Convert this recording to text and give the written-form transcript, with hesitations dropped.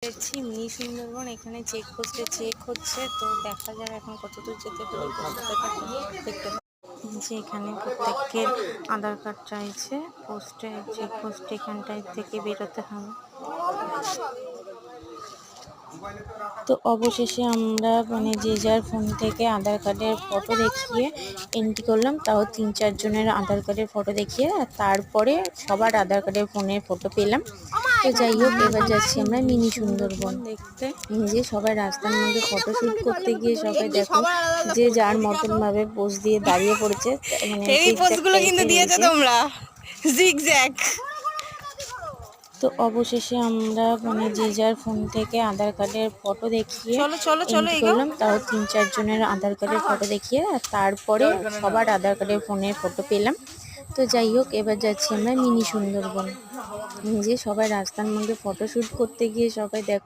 পেরেছি মিনি সুন্দরবন। এখানে চেকপোস্টে চেক হচ্ছে, তো দেখা যাক এখন কতদূর যেতে পারি। দেখতে যে এখানে প্রত্যেকের আধার কার্ড চাইছে, পোস্টে চেকপোস্টে এখানটায় থেকে বেরোতে হবে। তো অবশেষে আমরা যে যার ফোন থেকে আধার কার্ডের ফটো দেখিয়ে এন্ট্রি করলাম, তাও ৩-৪ জনের আধার কার্ডের ফটো দেখিয়ে, আর তারপরে সবার আধার কার্ডের ফোনের ফটো পেলাম। তো যাই হোক, এবার যাচ্ছি আমরা মিনি সুন্দরবন দেখতে। যে সবাই রাস্তার মধ্যে ফটোশ্যুট করতে গিয়ে সবাই দেখো যে যার মতন ভাবে পোজ দিয়ে দাঁড়িয়ে পড়েছে, এই পোস্টগুলো কিন্তু দিয়েছো তোমরা জিগজ্যাগ। তো অবশেষে আমরা যে যার ফোন থেকে আধার কার্ডের ফটো দেখিয়ে এন্ট্রি করলাম, তাও ৩-৪ জনের আধার কার্ডের ফটো দেখিয়ে, আর তারপরে সবার আধার কার্ডের ফোনের ফটো পেলাম। তো যাই হোক, এবার যাচ্ছি আমরা মিনি সুন্দরবন। যে সবাই রাস্তার মধ্যে ফটোশ্যুট করতে গিয়ে সবাই দেখো